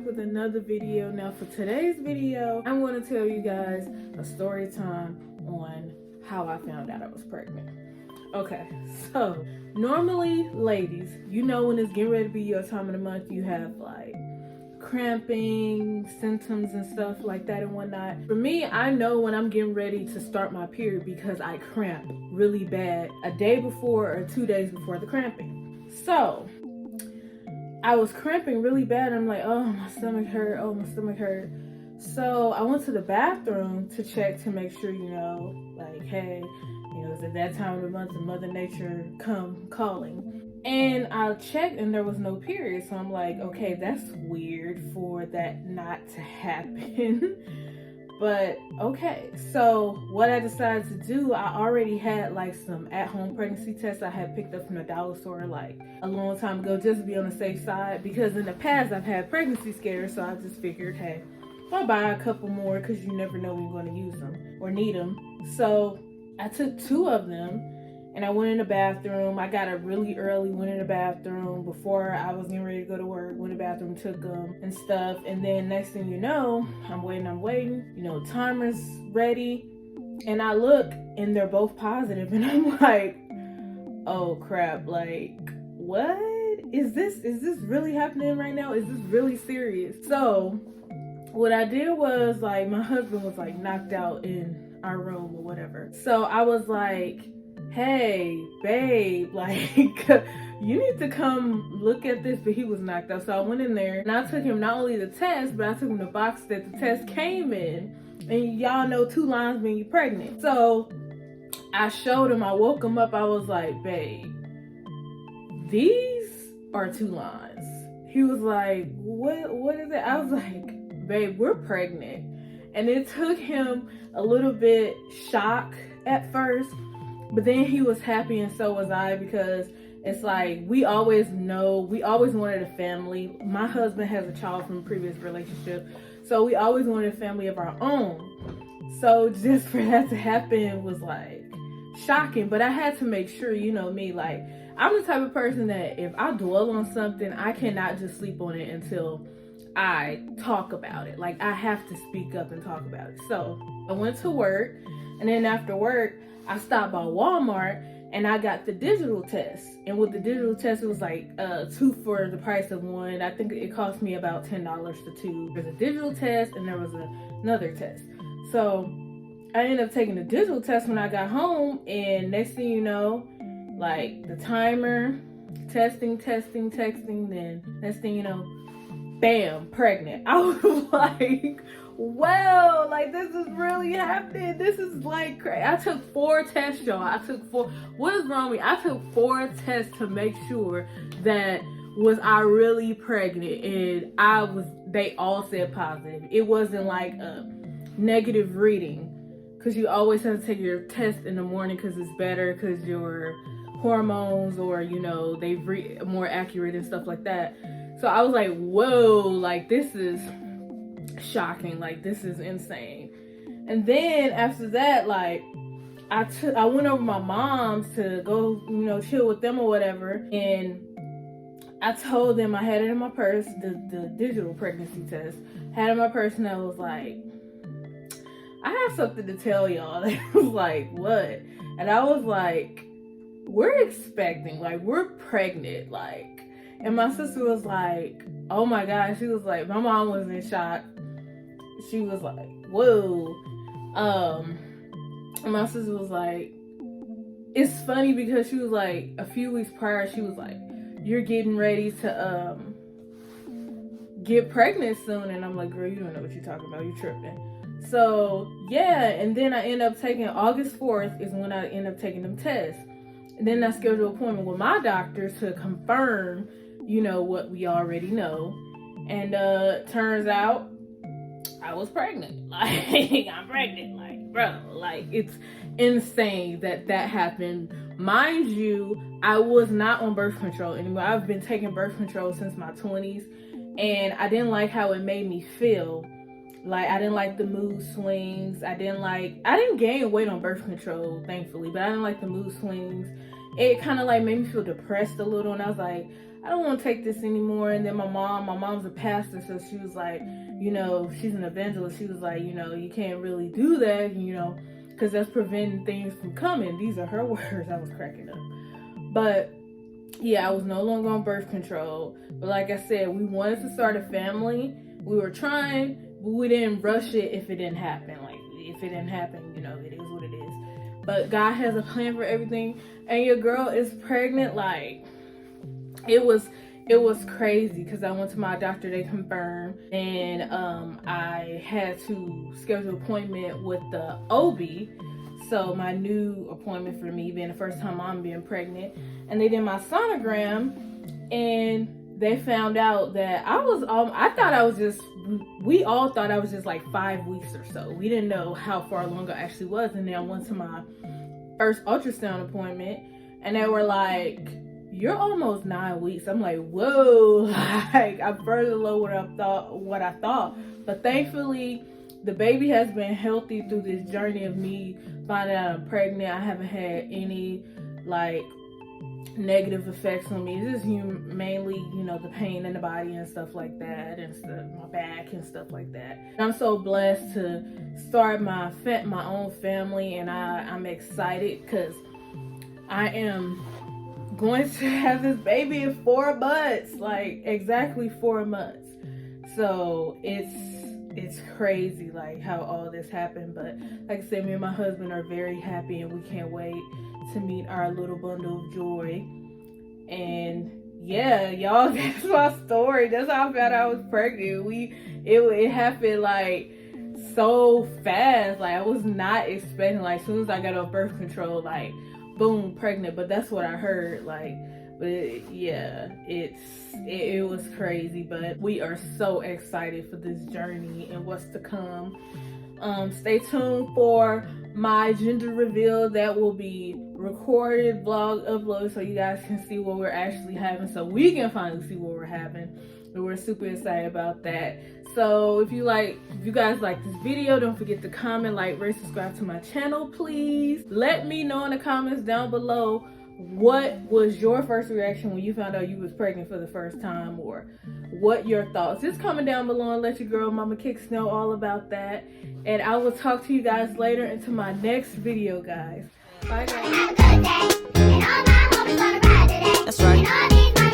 with another video. Now for today's video, I'm going to tell you guys a story time on how I found out I was pregnant. Okay, so normally ladies, you know when it's getting ready to be your time of the month, you have like cramping symptoms and stuff like that and whatnot. For me, I know when I'm getting ready to start my period because I cramp really bad a day before or 2 days before the cramping. So I was cramping really bad. I'm like, oh, my stomach hurt. Oh, my stomach hurt. So I went to the bathroom to check to make sure, like, hey, is it that time of the month and Mother Nature come calling? And I checked and there was no period. So I'm like, okay, that's weird for that not to happen. But okay, so what I decided to do, I already had like some at-home pregnancy tests I had picked up from the dollar store like a long time ago just to be on the safe side, because in the past I've had pregnancy scares. So I just figured, hey, I'll buy a couple more because you never know when you're going to use them or need them. So I took 2 of them and I went in the bathroom. I got up really early, went in the bathroom before I was getting ready to go to work, went in the bathroom, took them and stuff. And then next thing you know, I'm waiting, timer's ready. And I look and they're both positive and I'm like, oh crap, like what? Is this really happening right now? Is this really serious? So what I did was, like, my husband was like knocked out in our room or whatever. So I was like, hey babe, like you need to come look at this. But he was knocked out. So I went in there and I took him not only the test, but I took him the box that the test came in. And y'all know 2 lines mean you're pregnant. So I showed him, I woke him up, I was like, babe, these are 2 lines. He was like, what is it? I was like, babe, we're pregnant. And it took him a little bit shock at first, but then he was happy and so was I, because it's like we always wanted a family. My husband has a child from a previous relationship, so we always wanted a family of our own. So just for that to happen was like shocking, but I had to make sure, me, like I'm the type of person that if I dwell on something, I cannot just sleep on it until I talk about it. Like I have to speak up and talk about it. So I went to work, and then after work I stopped by Walmart and I got the digital test. And with the digital test, it was like 2 for the price of 1. I think it cost me about $10 for 2. There's a digital test and there was another test. So I ended up taking the digital test when I got home, and next thing you know, like the timer, testing, then next thing you know, bam, pregnant. I was like, wow, like this is really happening. This is like crazy. I took 4 tests, y'all. What is wrong with me? I took 4 tests to make sure that was I really pregnant, and they all said positive. It wasn't like a negative reading, because you always have to take your test in the morning because it's better, because your hormones or they read more accurate and stuff like that. So I was like, whoa, like this is shocking, like this is insane. And then after that, like I went over to my mom's to go, chill with them or whatever, and I told them I had it in my purse, the digital pregnancy test, had it in my purse, and I was like, I have something to tell y'all. They was like, what? And I was like, we're expecting, like we're pregnant, like. And my sister was like, oh my God. She was like, my mom was in shock. She was like, whoa. And my sister was like, it's funny because she was like, a few weeks prior, she was like, you're getting ready to get pregnant soon. And I'm like, girl, you don't know what you're talking about. You tripping. So yeah, and then I end up taking August 4th is when I end up taking them tests. And then I scheduled an appointment with my doctor to confirm, what we already know. And turns out I was pregnant. Like I'm pregnant. Like, bro, like it's insane that happened. Mind you, I was not on birth control anymore. I've been taking birth control since my 20s, and I didn't like how it made me feel. Like I didn't like the mood swings. I didn't gain weight on birth control, thankfully, but I didn't like the mood swings. It kind of like made me feel depressed a little, and I was like, I don't want to take this anymore. And then my mom's a pastor, so she was like, you know, she's an evangelist. She was like, you know, you can't really do that, you know, because that's preventing things from coming. These are her words. I was cracking up. But yeah, I was no longer on birth control. But like I said, we wanted to start a family. We were trying, but we didn't rush it if it didn't happen. Like, if it didn't happen, you know, it is what it is. But God has a plan for everything. And your girl is pregnant. Like, it was crazy because I went to my doctor, they confirmed, and I had to schedule an appointment with the OB. So my new appointment for me being the first time I'm being pregnant, and they did my sonogram, and they found out that we all thought I was just like 5 weeks or so. We didn't know how far along I actually was. And then I went to my first ultrasound appointment, and they were like, you're almost 9 weeks. I'm like, whoa, like, I'm further below what I thought. But thankfully, the baby has been healthy through this journey of me finding out I'm pregnant. I haven't had any like negative effects on me. It's just mainly, you know, the pain in the body and stuff like that, and stuff, my back and stuff like that. And I'm so blessed to start my own family, and I'm excited because I am going to have this baby in 4 months, like exactly 4 months. So it's crazy like how all this happened. But like I said, me and my husband are very happy, and we can't wait to meet our little bundle of joy. And yeah, y'all, that's my story. That's how I found out I was pregnant. It happened like so fast. Like, I was not expecting, like, as soon as I got off birth control, like, boom, pregnant. But that's what I heard. Like, but it was crazy. But we are so excited for this journey and what's to come. Stay tuned for my gender reveal. That will be recorded, vlog uploaded, so you guys can see what we're actually having, so we can finally see what we're having. And we're super excited about that. So if you guys like this video, don't forget to comment, like, rate, subscribe to my channel, please. Let me know in the comments down below, what was your first reaction when you found out you was pregnant for the first time, or what your thoughts. Just comment down below and let your girl Mama Kicks know all about that. And I will talk to you guys later into my next video, guys. Bye, guys. That's right.